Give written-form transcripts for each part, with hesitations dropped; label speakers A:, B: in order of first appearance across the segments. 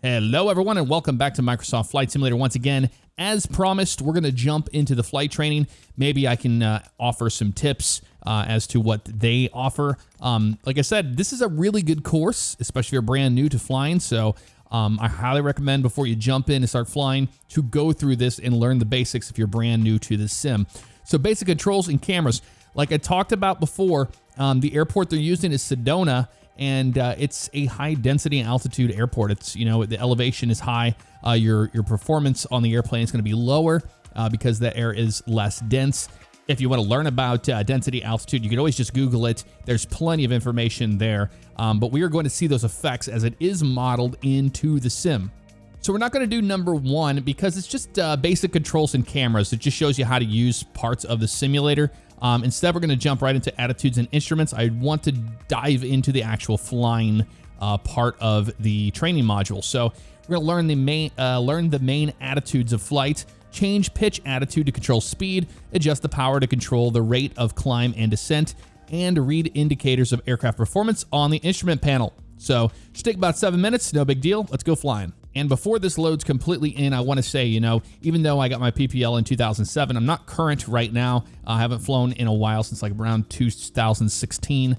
A: Hello, everyone, and welcome back to Microsoft Flight Simulator. Once again, as promised, we're going to jump into the flight training. Maybe I can offer some tips as to what they offer. Like I said, this is a really good course, especially if you're brand new to flying. So I highly recommend before you jump in and start flying to go through this and learn the basics if you're brand new to the sim. So basic controls and cameras. Like I talked about before, the airport they're using is Sedona. And it's a high density and altitude airport. It's, you know, the elevation is high. Your performance on the airplane is going to be lower because the air is less dense. If you want to learn about density, altitude, you can always just Google it. There's plenty of information there. But we are going to see those effects as it is modeled into the sim. So we're not going to do number one because it's just basic controls and cameras. It just shows you how to use parts of the simulator. Instead, we're going to jump right into attitudes and instruments. I want to dive into the actual flying part of the training module. So we're going to learn the main attitudes of flight, change pitch attitude to control speed, adjust the power to control the rate of climb and descent, and read indicators of aircraft performance on the instrument panel. So should take about 7 minutes, no big deal. Let's go flying. And before this loads completely in, I want to say, you know, even though I got my PPL in 2007, I'm not current right now. I haven't flown in a while, since like around 2016.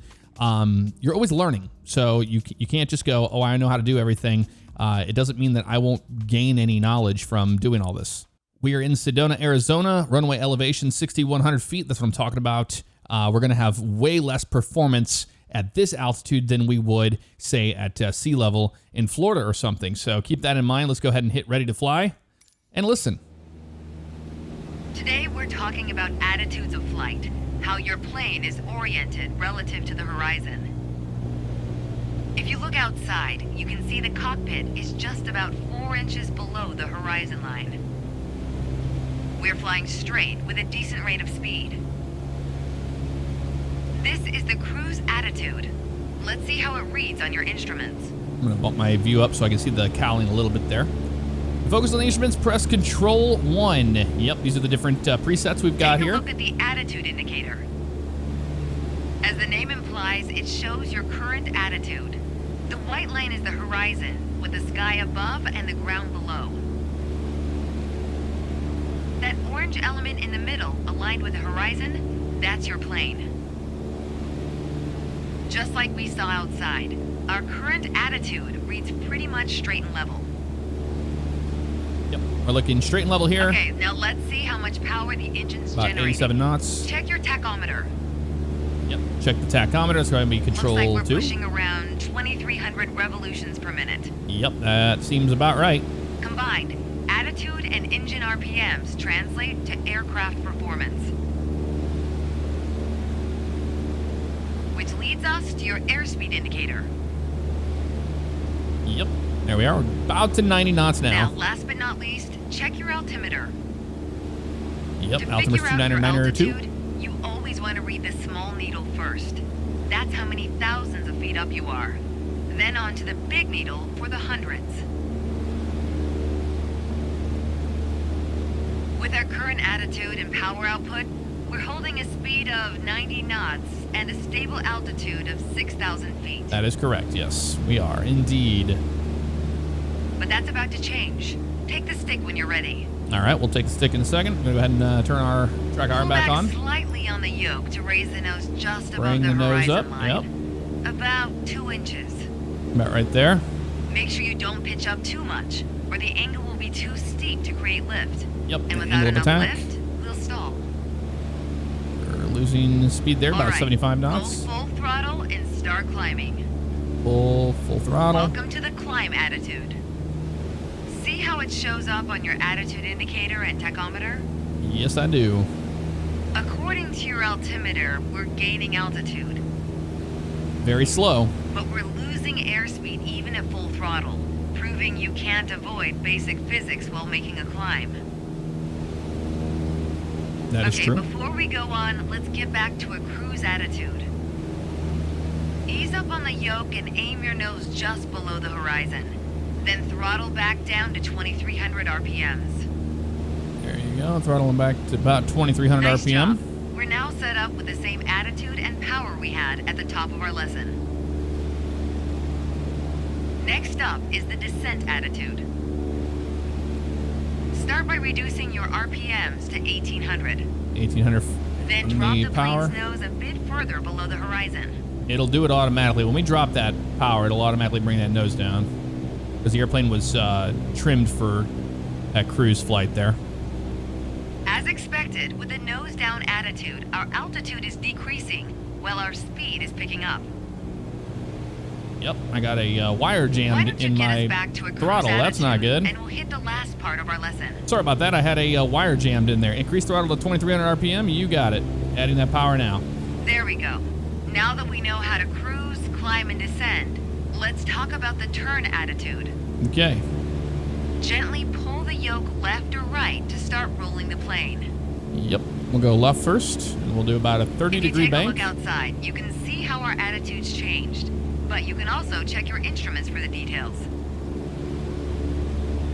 A: You're always learning. So you can't just go, oh, I know how to do everything. It doesn't mean that I won't gain any knowledge from doing all this. We are in Sedona, Arizona, runway elevation 6,100 feet. That's what I'm talking about. We're going to have way less performance at this altitude than we would, say, at sea level in Florida or something. So keep that in mind. Let's go ahead and hit ready to fly and listen.
B: Today we're talking about attitudes of flight, how your plane is oriented relative to the horizon. If you look outside, you can see the cockpit is just about 4 inches below the horizon line. We're flying straight with a decent rate of speed. This is the cruise attitude. Let's see how it reads on your instruments.
A: I'm going to bump my view up so I can see the cowling a little bit there. Focus on the instruments, press Control 1. Yep, these are the different presets we've got here.
B: Take a look at the attitude indicator. As the name implies, it shows your current attitude. The white line is the horizon, with the sky above and the ground below. That orange element in the middle, aligned with the horizon, that's your plane. Just like we saw outside, our current attitude reads pretty much straight and level.
A: Yep, we're looking straight and level here.
B: Okay, now let's see how much power the engine's generating.
A: About 87 knots.
B: Check your tachometer.
A: Yep, check the tachometer. It's going to be Control 2.
B: Looks like we're pushing around 2,300 revolutions per minute.
A: Yep, that seems about right.
B: Combined, attitude and engine RPMs translate to aircraft performance. Which leads us to your airspeed indicator.
A: Yep, there we are. We're about to 90 knots now.
B: Now, last but not least, check your altimeter.
A: Yep,
B: altimeter's
A: altimeter's 29902.
B: You always want to read the small needle first. That's how many thousands of feet up you are. Then on to the big needle for the hundreds. With our current attitude and power output, we're holding a speed of 90 knots and a stable altitude of 6,000 feet.
A: That is correct, yes. We are indeed.
B: But that's about to change. Take the stick when you're ready.
A: All right, we'll take the stick in a second. We're going to go ahead and turn our track arm back on.
B: Slightly on the yoke to raise the nose just above
A: Bring
B: the
A: nose
B: horizon
A: up.
B: line.
A: Yep.
B: About 2 inches.
A: About right there.
B: Make sure you don't pitch up too much, or the angle will be too steep to create lift.
A: Yep,
B: And without enough lift, we'll stall.
A: We're losing speed there, about 75 knots.
B: Full throttle and start climbing.
A: Full throttle.
B: Welcome to the climb attitude. See how it shows up on your attitude indicator and tachometer?
A: Yes, I do.
B: According to your altimeter, we're gaining altitude.
A: Very slow.
B: But we're losing airspeed even at full throttle, proving you can't avoid basic physics while making a climb.
A: That is true.
B: Okay, before we go on, let's get back to a cruise attitude. Ease up on the yoke and aim your nose just below the horizon. Then throttle back down to 2,300 RPMs.
A: There you go, throttling back to about 2,300
B: nice
A: RPM.
B: Job. We're now set up with the same attitude and power we had at the top of our lesson. Next up is the descent attitude. Start by reducing your RPMs to 1800.
A: 1800
B: Then
A: from
B: drop
A: the
B: the
A: power.
B: plane's nose a bit further below the horizon.
A: It'll do it automatically. When we drop that power, it'll automatically bring that nose down. Because the airplane was trimmed for that cruise flight there.
B: As expected, with the nose down attitude, our altitude is decreasing while our speed is picking up.
A: Yep, I got a wire
B: Why
A: jammed
B: don't you
A: in
B: get us
A: my
B: back to a cruise
A: throttle. That's not
B: attitude,
A: good.
B: And we'll hit the last part of our lesson.
A: Sorry about that. I had a wire jammed in there. Increase throttle to 2300 RPM. You got it. Adding that power now.
B: There we go. Now that we know how to cruise, climb, and descend, let's talk about the turn attitude.
A: Okay.
B: Gently pull the yoke left or right to start rolling the plane.
A: Yep. We'll go left first, and we'll do about a 30-degree
B: If you take
A: bank.
B: a look outside, you can see how our attitude's changed, but you can also check your instruments for the details.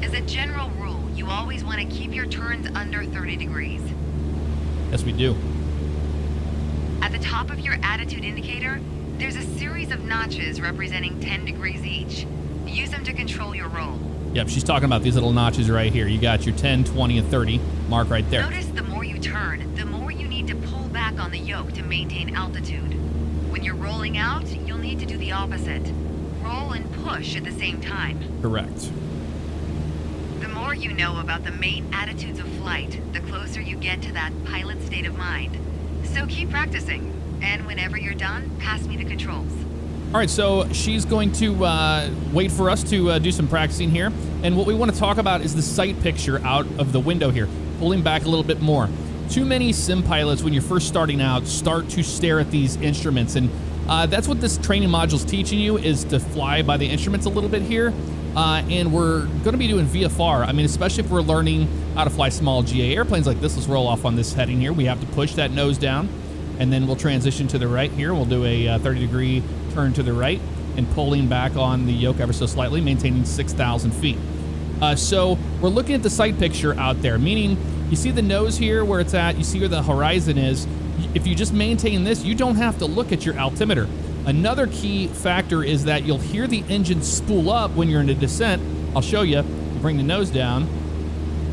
B: As a general rule, you always want to keep your turns under 30 degrees.
A: Yes, we do.
B: At the top of your attitude indicator, there's a series of notches representing 10 degrees each. Use them to control your roll.
A: Yep, she's talking about these little notches right here. You got your 10, 20, and 30 mark right there.
B: Notice the more you turn, the more you need to pull back on the yoke to maintain altitude. When you're rolling out, you'll need to do the opposite. Roll and push at the same time.
A: Correct.
B: The more you know about the main attitudes of flight, the closer you get to that pilot state of mind. So keep practicing, and whenever you're done, pass me the controls.
A: All right, so she's going to wait for us to do some practicing here. And what we want to talk about is the sight picture out of the window here, pulling back a little bit more. Too many sim pilots, when you're first starting out, start to stare at these instruments. And that's what this training module's teaching you, is to fly by the instruments a little bit here. And we're going to be doing VFR. I mean, especially if we're learning how to fly small GA airplanes like this. Let's roll off on this heading here. We have to push that nose down, and then we'll transition to the right here. We'll do a 30-degree turn to the right and pulling back on the yoke ever so slightly, maintaining 6,000 feet. So we're looking at the sight picture out there, meaning you see the nose here where it's at, you see where the horizon is. If you just maintain this, you don't have to look at your altimeter. Another key factor is that you'll hear the engine spool up when you're in a descent. I'll show you. You bring the nose down,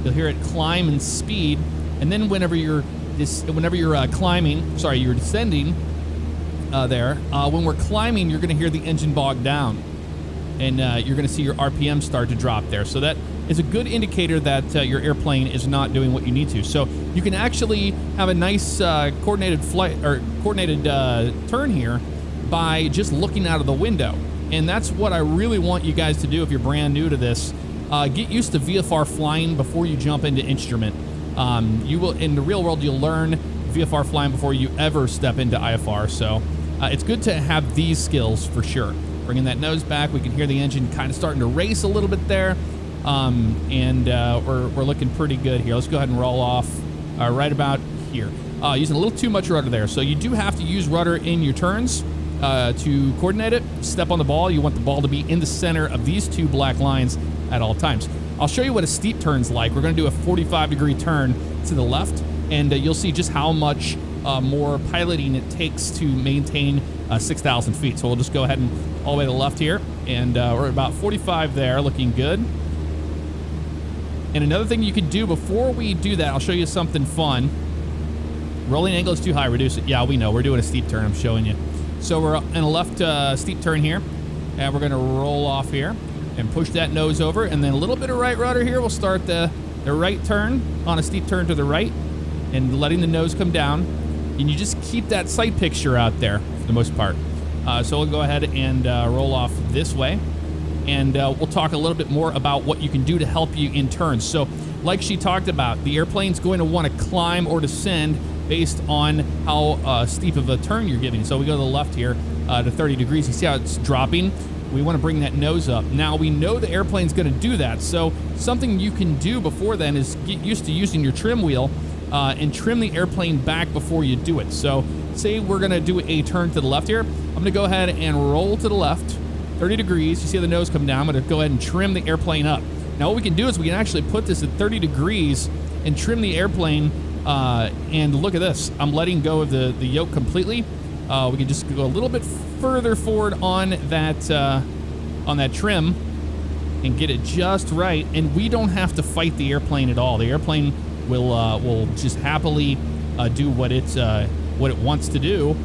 A: you'll hear it climb in speed, and then whenever you're descending when we're climbing, you're going to hear the engine bog down, and you're going to see your RPM start to drop there. So that is a good indicator that your airplane is not doing what you need to. So you can actually have a nice coordinated flight or coordinated turn here by just looking out of the window. And that's what I really want you guys to do if you're brand new to this. Get used to VFR flying before you jump into instrument. You will, in the real world, you'll learn VFR flying before you ever step into IFR. So it's good to have these skills for sure. Bringing that nose back, we can hear the engine kind of starting to race a little bit there. We're looking pretty good here. Let's go ahead and roll off right about here. Using a little too much rudder there. So you do have to use rudder in your turns to coordinate it. Step on the ball. You want the ball to be in the center of these two black lines at all times. I'll show you what a steep turn's like. We're going to do a 45-degree turn to the left, and you'll see just how much more piloting it takes to maintain 6,000 feet. So we'll just go ahead and all the way to the left here, and we're at about 45 there, looking good. And another thing you could do before we do that, I'll show you something fun. Rolling angle is too high, reduce it. Yeah, we know, we're doing a steep turn, I'm showing you. So we're in a left steep turn here, and we're gonna roll off here and push that nose over, and then a little bit of right rudder here. We'll start the right turn on a steep turn to the right and letting the nose come down. And you just keep that sight picture out there for the most part. So we'll go ahead and roll off this way. And we'll talk a little bit more about what you can do to help you in turns. So like she talked about, the airplane's going to want to climb or descend based on how steep of a turn you're giving. So we go to the left here to 30 degrees. You see how it's dropping? We want to bring that nose up. Now we know the airplane's going to do that. So something you can do before then is get used to using your trim wheel and trim the airplane back before you do it. So say we're going to do a turn to the left here. I'm going to go ahead and roll to the left, 30 degrees. You see the nose come down. I'm going to go ahead and trim the airplane up. Now what we can do is we can actually put this at 30 degrees and trim the airplane. And look at this. I'm letting go of the yoke completely. We can just go a little bit further forward on that on that trim and get it just right. And we don't have to fight the airplane at all. The airplane will just happily do what it wants to do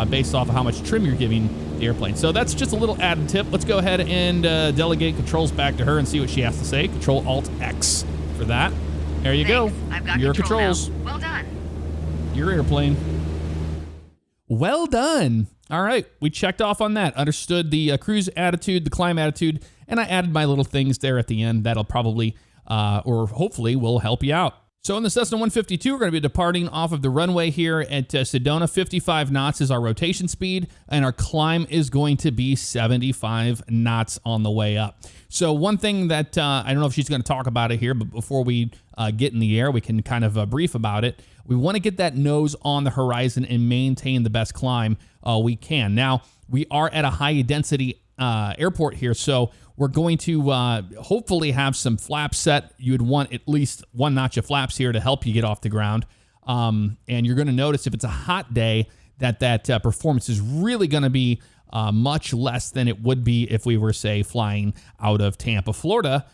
A: based off of how much trim you're giving the airplane. So that's just a little added tip. Let's go ahead and delegate controls back to her and see what she has to say. Control-Alt-X for that. There you go.
B: I've got
A: Your
B: control
A: controls.
B: now. Well done.
A: Your airplane. Well done. All right, we checked off on that. Understood the cruise attitude, the climb attitude, and I added my little things there at the end. That'll probably, or hopefully, will help you out. So in the Cessna 152, we're going to be departing off of the runway here at Sedona. 55 knots is our rotation speed, and our climb is going to be 75 knots on the way up. So one thing that, I don't know if she's going to talk about it here, but before we get in the air, we can kind of brief about it. We want to get that nose on the horizon and maintain the best climb we can. Now, we are at a high density airport here, so we're going to hopefully have some flaps set. You would want at least one notch of flaps here to help you get off the ground. And you're going to notice if it's a hot day that performance is really going to be much less than it would be if we were, say, flying out of Tampa, Florida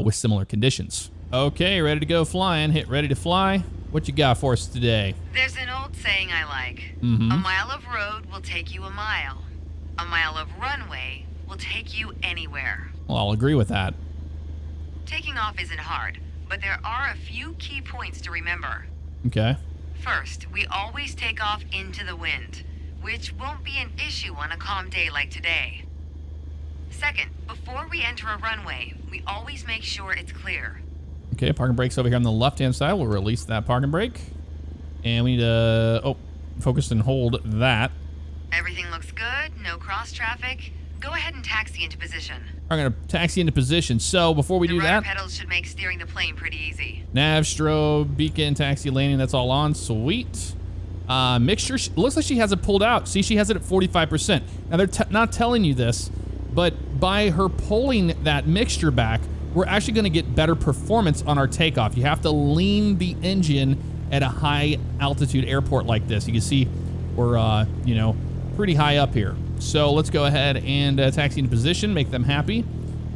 A: with similar conditions. Okay, ready to go flying. Hit ready to fly. What you got for us today?
B: There's an old saying I like.
A: Mm-hmm.
B: A mile of road will take you a mile. A mile of runway will take you anywhere.
A: Well, I'll agree with that.
B: Taking off isn't hard, but there are a few key points to remember.
A: Okay.
B: First, we always take off into the wind, which won't be an issue on a calm day like today. Second, before we enter a runway, we always make sure it's clear.
A: Okay, parking brake's over here on the left-hand side. We'll release that parking brake. And we need to, focus and hold that.
B: Everything looks good, no cross traffic. Go ahead and taxi into position.
A: We're going to taxi into position. So before we do
B: The
A: that,
B: rudder pedals should make steering the plane pretty easy.
A: nav, strobe, beacon, taxi, landing, that's all on. Sweet. Mixture, looks like she has it pulled out. See, she has it at 45%. Now, they're not telling you this, but by her pulling that mixture back, we're actually going to get better performance on our takeoff. You have to lean the engine at a high altitude airport like this. You can see we're, pretty high up here. So let's go ahead and taxi into position, make them happy.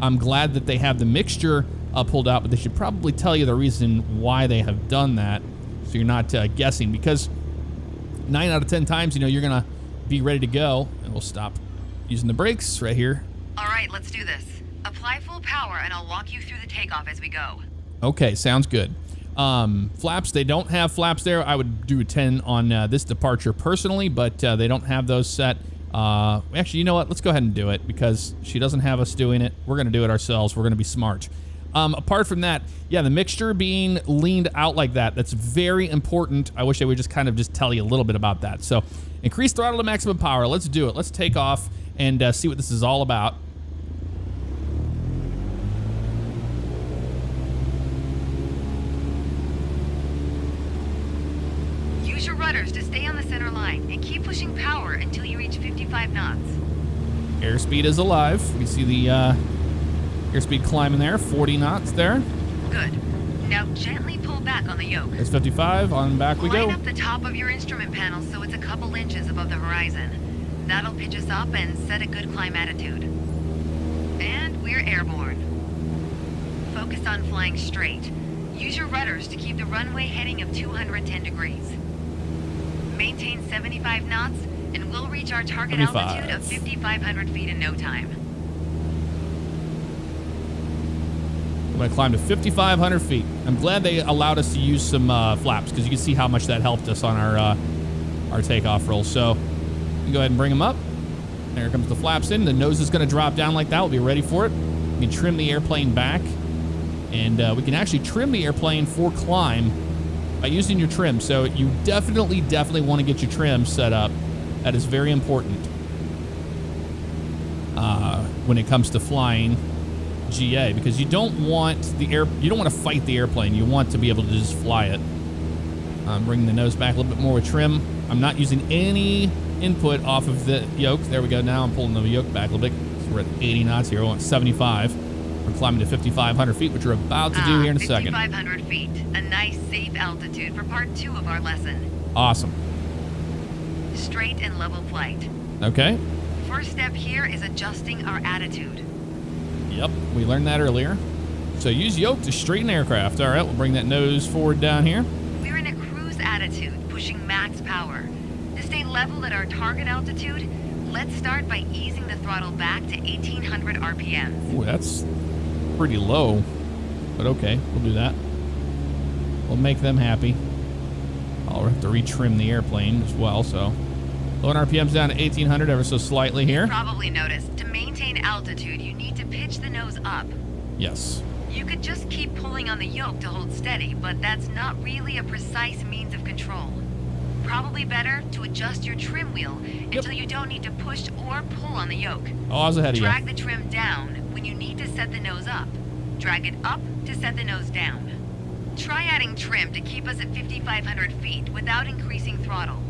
A: I'm glad that they have the mixture pulled out, but they should probably tell you the reason why they have done that, so you're not guessing, because 9 out of 10 times, you're going to be ready to go. And we'll stop using the brakes right here.
B: All right, let's do this. Apply full power, and I'll walk you through the takeoff as we go.
A: Okay, sounds good. Flaps, they don't have flaps there. I would do a 10 on this departure personally, but they don't have those set. Actually, you know what? Let's go ahead and do it because she doesn't have us doing it. We're going to do it ourselves. We're going to be smart. Apart from that, yeah, the mixture being leaned out like that, that's very important. I wish I would just kind of just tell you a little bit about that. So increase throttle to maximum power. Let's do it. Let's take off and see what this is all about.
B: Use your rudders to stay on the center line and keep pushing power until you reach 55 knots.
A: Airspeed is alive. You can see the airspeed climbing there, 40 knots there.
B: Good. Now gently pull back on the yoke.
A: There's 55, on back we go.
B: Line up the top of your instrument panel so it's a couple inches above the horizon. That'll pitch us up and set a good climb attitude. And we're airborne. Focus on flying straight. Use your rudders to keep the runway heading of 210 degrees. Maintain 75 knots, and we'll reach our target
A: 75.
B: altitude of 5,500 feet in no time.
A: I'm going to climb to 5,500 feet. I'm glad they allowed us to use some flaps because you can see how much that helped us on our takeoff roll. So you can go ahead and bring them up. There comes the flaps in. The nose is going to drop down like that. We'll be ready for it. We can trim the airplane back. And we can actually trim the airplane for climb by using your trim. So you definitely want to get your trim set up. That is very important when it comes to flying GA, because you don't want to fight the airplane. You want to be able to just fly it. Bringing the nose back a little bit more with trim. I'm not using any input off of the yoke. There we go. Now I'm pulling the yoke back a little bit. So we're at 80 knots here. We want 75. We're climbing to 5,500 feet, which we're about to do here in a second.
B: 5,500 feet. A nice, safe altitude for part 2 of our lesson.
A: Awesome.
B: Straight and level flight.
A: Okay.
B: First step here is adjusting our attitude.
A: Yep, we learned that earlier. So use yoke to straighten aircraft. All right, we'll bring that nose forward down here.
B: We're in a cruise attitude, pushing max power. To stay level at our target altitude, let's start by easing the throttle back to 1800 RPMs.
A: Ooh, that's pretty low, but okay, we'll do that. We'll make them happy. I'll have to retrim the airplane as well, so lowering RPMs down to 1800 ever so slightly here.
B: You probably noticed, to maintain altitude, you need to pitch the nose up.
A: Yes.
B: You could just keep pulling on the yoke to hold steady, but that's not really a precise means of control. Probably better to adjust your trim wheel until you don't need to push or pull on the yoke.
A: Oh, I was ahead of you.
B: Drag the trim down when you need to set the nose up. Drag it up to set the nose down. Try adding trim to keep us at 5,500 feet without increasing throttle.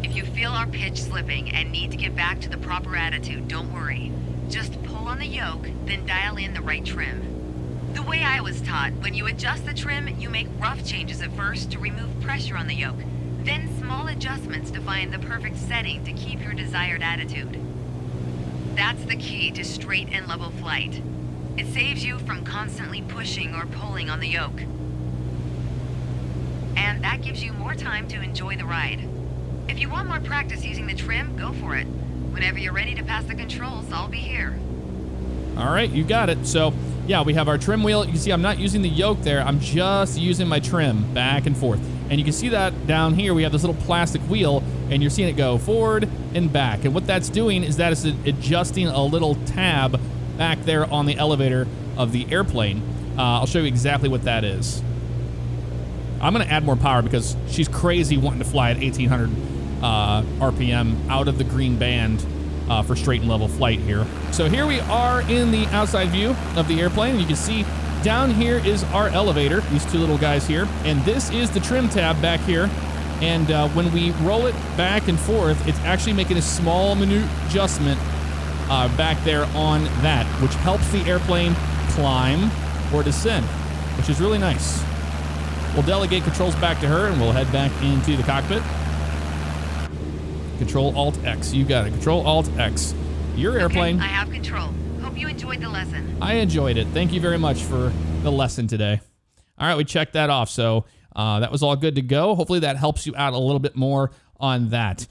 B: If you feel our pitch slipping and need to get back to the proper attitude, don't worry. Just pull on the yoke, then dial in the right trim. The way I was taught, when you adjust the trim, you make rough changes at first to remove pressure on the yoke, then small adjustments to find the perfect setting to keep your desired attitude. That's the key to straight and level flight. It saves you from constantly pushing or pulling on the yoke. And that gives you more time to enjoy the ride. If you want more practice using the trim, go for it. Whenever you're ready to pass the controls, I'll be here.
A: All right, you got it. So, yeah, we have our trim wheel. You can see I'm not using the yoke there. I'm just using my trim back and forth. And you can see that down here, we have this little plastic wheel, and you're seeing it go forward and back. And what that's doing is that it's adjusting a little tab back there on the elevator of the airplane. I'll show you exactly what that is. I'm going to add more power because she's crazy wanting to fly at 1800 RPM out of the green band for straight and level flight here. So here we are in the outside view of the airplane. You can see down here is our elevator, these two little guys here, and this is the trim tab back here. And when we roll it back and forth, it's actually making a small minute adjustment back there on that, which helps the airplane climb or descend, which is really nice. We'll delegate controls back to her, and we'll head back into the cockpit. Control-Alt-X. You got it. Control-Alt-X. Your airplane.
B: Okay, I have control. Hope you enjoyed the lesson.
A: I enjoyed it. Thank you very much for the lesson today. All right, we checked that off. So that was all good to go. Hopefully that helps you out a little bit more on that.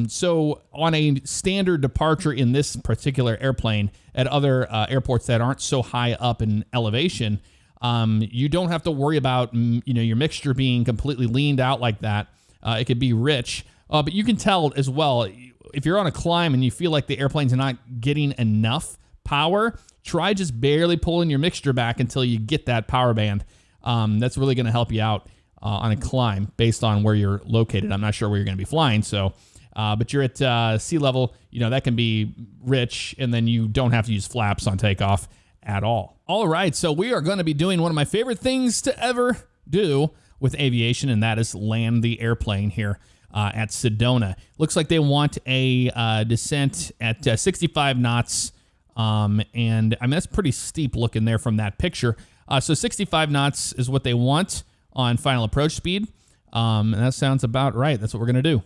A: So on a standard departure in this particular airplane at other airports that aren't so high up in elevation, you don't have to worry about your mixture being completely leaned out like that. It could be rich. But you can tell as well, if you're on a climb and you feel like the airplane's not getting enough power, try just barely pulling your mixture back until you get that power band. That's really going to help you out on a climb based on where you're located. I'm not sure where you're going to be flying, so but you're at sea level, that can be rich, and then you don't have to use flaps on takeoff at all. All right, so we are going to be doing one of my favorite things to ever do with aviation, and that is land the airplane here at Sedona. Looks like they want a descent at 65 knots, and I mean, that's pretty steep looking there from that picture. So 65 knots is what they want on final approach speed, and that sounds about right. That's what we're going to do.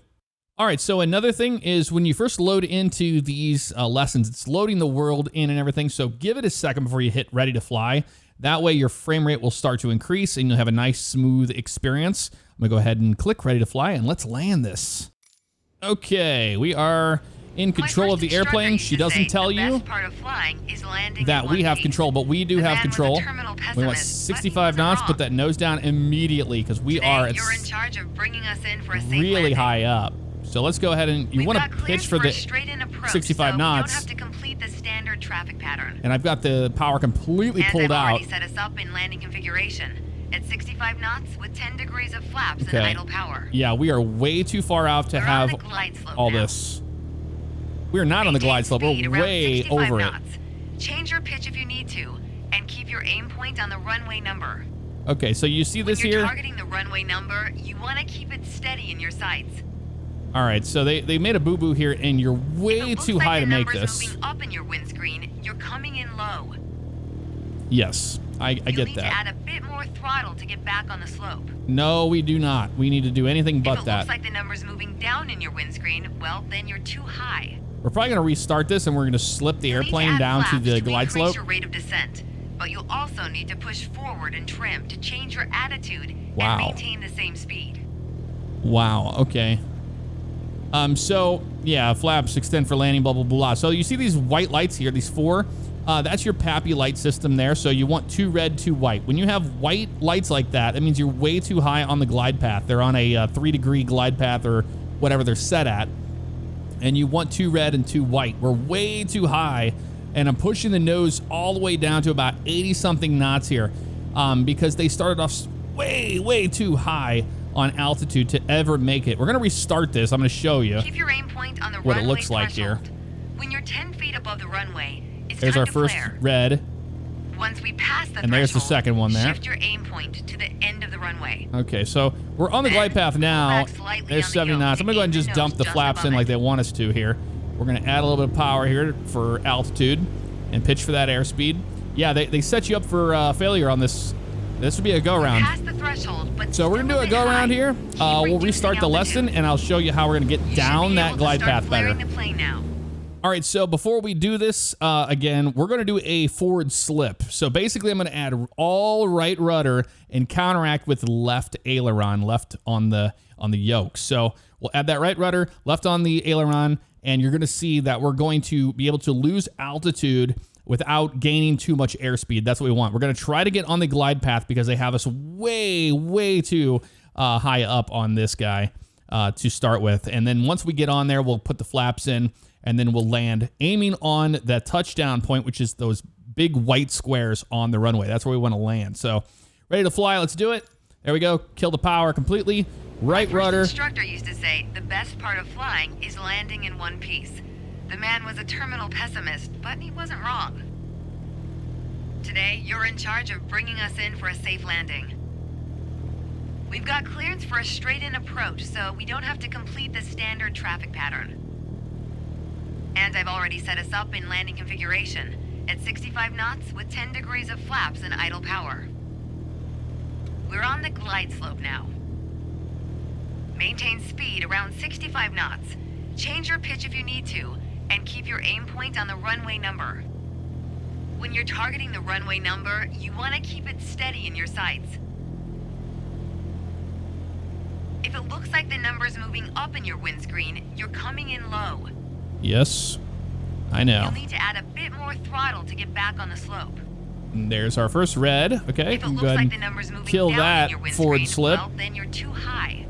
A: All right, so another thing is when you first load into these lessons, it's loading the world in and everything, so give it a second before you hit ready to fly. That way your frame rate will start to increase and you'll have a nice smooth experience. I'm gonna go ahead and click ready to fly and let's land this. Okay, we are in control of the airplane. She doesn't tell you that we have control, but we do have control. We want 65 knots, put that nose down immediately because we are at really high up. So let's go ahead and you want to pitch for the 65 knots.
B: You don't have to complete the standard traffic pattern.
A: And I've got the power completely pulled out.
B: I've already set us up in landing configuration at 65 knots with 10 degrees of flaps and idle power.
A: Yeah, we are way too far out to have all this. We are not on the glide slope. We're way over it.
B: Change your pitch if you need to, and keep your aim point on the runway number.
A: Okay, so you see this here?
B: When you're targeting the runway number, you want to keep it steady in your sights.
A: All right, so they made a boo-boo here, and you're way too high to make this.
B: Moving up in your windscreen, you're coming in low.
A: Yes, I get that.
B: You need to add a bit more throttle to get back on the slope.
A: No, we do not. We need to do anything but that.
B: If it looks like the number's moving down in your windscreen, well, then you're too high.
A: We're probably going to restart this, and we're going to slip the airplane down to the glide slope.
B: Your rate of descent, but you'll also need to push forward and trim to change your attitude and maintain the same speed.
A: Wow, okay. So, yeah, flaps extend for landing, blah, blah, blah. So you see these white lights here, these 4. That's your PAPI light system there. So you want 2 red, 2 white. When you have white lights like that, that means you're way too high on the glide path. They're on a 3-degree glide path or whatever they're set at. And you want 2 red and 2 white. We're way too high, and I'm pushing the nose all the way down to about 80-something knots here because they started off way, way too high on altitude to ever make it. We're going to restart this. I'm going to show you
B: Keep your aim point on the
A: what it
B: runway
A: looks like
B: threshold.
A: here.
B: When you're 10 feet above the runway, it's
A: There's
B: time
A: our
B: to
A: first
B: flare.
A: red.
B: Once we pass the
A: And there's the
B: threshold,
A: second one there.
B: Shift your aim point to the end of the runway.
A: Okay, so we're on the glide path now. There's 70 knots. I'm going to go ahead and just dump the flaps in like they want us to here. We're going to add a little bit of power here for altitude and pitch for that airspeed. Yeah, they set you up for failure on this. This would be a go-around.
B: Past the threshold, but
A: So we're going to do a go-around here. We'll restart the lesson, and I'll show you how we're going to get down that glide path better.
B: The plane now.
A: All right, so before we do this, again, we're going to do a forward slip. So basically, I'm going to add all right rudder and counteract with left aileron, left on the yoke. So we'll add that right rudder, left on the aileron, and you're going to see that we're going to be able to lose altitude without gaining too much airspeed. That's what we want. We're going to try to get on the glide path because they have us way, way too high up on this guy to start with. And then once we get on there, we'll put the flaps in, and then we'll land aiming on that touchdown point, which is those big white squares on the runway. That's where we want to land. So ready to fly. Let's do it. There we go. Kill the power completely. Right rudder.
B: My first instructor used to say the best part of flying is landing in one piece. The man was a terminal pessimist, but he wasn't wrong. Today, you're in charge of bringing us in for a safe landing. We've got clearance for a straight-in approach, so we don't have to complete the standard traffic pattern. And I've already set us up in landing configuration at 65 knots with 10 degrees of flaps and idle power. We're on the glide slope now. Maintain speed around 65 knots. Change your pitch if you need to, and keep your aim point on the runway number. When you're targeting the runway number, you want to keep it steady in your sights. If it looks like the number's moving up in your windscreen, you're coming in low.
A: Yes, I know.
B: You'll need to add a bit more throttle to get back on the slope.
A: And there's our first red. Okay,
B: If it looks
A: go ahead
B: like
A: and
B: the number's moving
A: kill
B: down
A: that
B: in your windscreen,
A: forward slip.
B: well, then you're too high.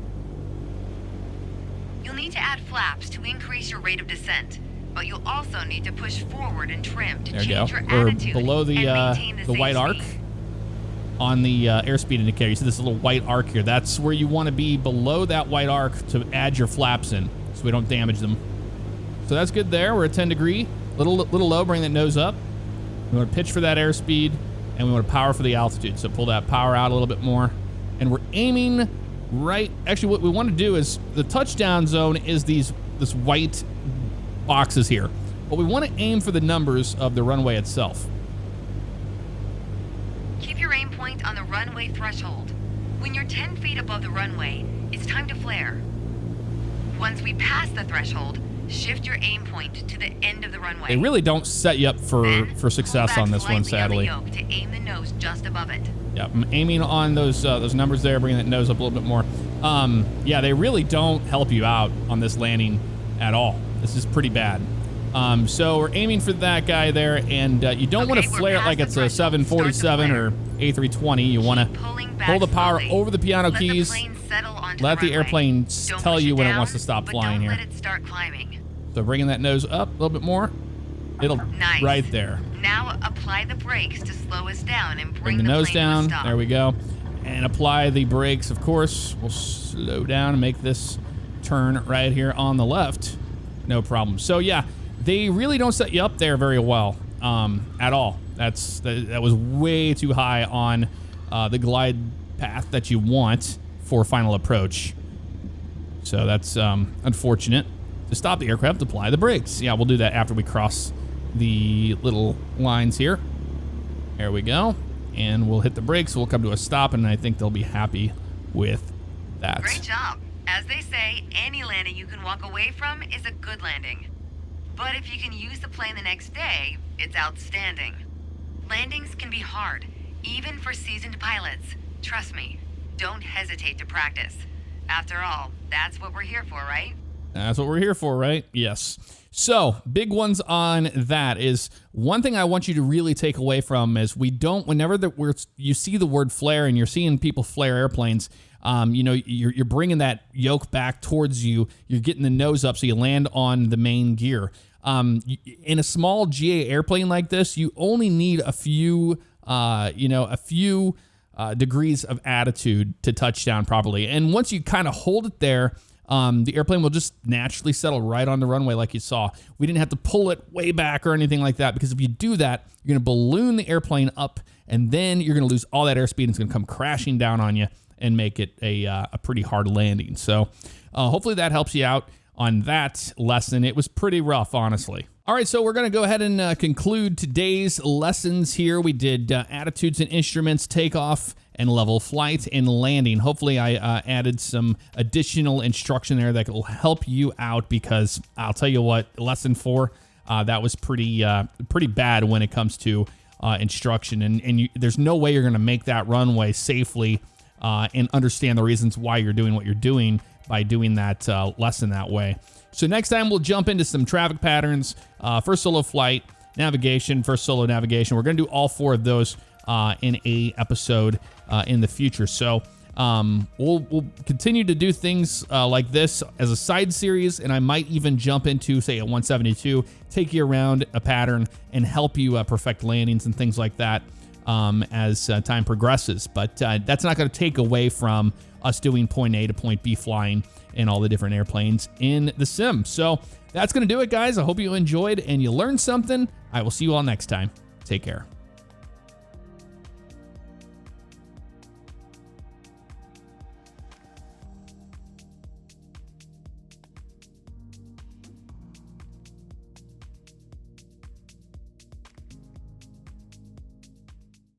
B: You'll need to add flaps to increase your rate of descent, but you'll also need to push forward and trim to
A: There you go.
B: change your
A: We're
B: attitude
A: below the
B: and maintain the
A: white
B: same
A: arc
B: speed.
A: on the airspeed indicator. You see this little white arc here. That's where you want to be, below that white arc, to add your flaps in so we don't damage them. So that's good there. We're at 10 degree. Little low, bring that nose up. We want to pitch for that airspeed, and we want to power for the altitude. So pull that power out a little bit more. And we're aiming right. Actually, what we want to do is the touchdown zone is this white boxes here. But we want to aim for the numbers of the runway itself.
B: Keep your aim point on the runway threshold. When you're 10 feet above the runway, it's time to flare. Once we pass the threshold, shift your aim point to the end of the runway.
A: They really don't set you up for success on this one, sadly.
B: On the yoke to aim the nose just above it.
A: Yeah, I'm aiming on those numbers there, bringing that nose up a little bit more. Yeah, they really don't help you out on this landing at all. This is pretty bad. So we're aiming for that guy there, and you don't want to flare it like it's a 747 or A320. You want to hold the power over the piano keys. Let the airplane tell you when it wants to stop flying here.
B: Let it start climbing.
A: So bringing that nose up a little bit more. It'll
B: Nice.
A: right there.
B: Now apply the brakes to slow us down and bring
A: the nose
B: plane
A: down.
B: to a stop.
A: There we go. And apply the brakes, of course. We'll slow down and make this turn right here on the left. No problem. So yeah, they really don't set you up there very well at all. That was way too high on the glide path that you want for final approach. So that's unfortunate. To stop the aircraft, apply the brakes. Yeah, we'll do that after we cross the little lines here. There we go. And we'll hit the brakes. We'll come to a stop, and I think they'll be happy with that.
B: Great job. As they say, any landing you can walk away from is a good landing. But if you can use the plane the next day, it's outstanding. Landings can be hard, even for seasoned pilots. Trust me, don't hesitate to practice. After all, that's what we're here for, right?
A: That's what we're here for, right? Yes. So, big ones on that is one thing I want you to really take away from is whenever you see the word flare and you're seeing people flare airplanes, you're bringing that yoke back towards you. You're getting the nose up so you land on the main gear. In a small GA airplane like this, you only need a few degrees of attitude to touch down properly. And once you kind of hold it there, the airplane will just naturally settle right on the runway like you saw. We didn't have to pull it way back or anything like that, because if you do that, you're going to balloon the airplane up, and then you're going to lose all that airspeed, and it's going to come crashing down on you and make it a pretty hard landing. So hopefully that helps you out on that lesson. It was pretty rough, honestly. All right, so we're going to go ahead and conclude today's lessons here. We did attitudes and instruments, takeoff, and level flight and landing. Hopefully I added some additional instruction there that will help you out, because I'll tell you what, lesson 4, that was pretty bad when it comes to instruction. And there's no way you're going to make that runway safely and understand the reasons why you're doing what you're doing by doing that lesson that way. So next time we'll jump into some traffic patterns, first solo flight, navigation, first solo navigation. We're going to do all 4 of those in a episode in the future. So we'll continue to do things like this as a side series, and I might even jump into, say, a 172, take you around a pattern and help you perfect landings and things like that as time progresses. But that's not going to take away from us doing point A to point B flying in all the different airplanes in the sim. So that's going to do it, guys. I hope you enjoyed and you learned something. I will see you all next time. Take care.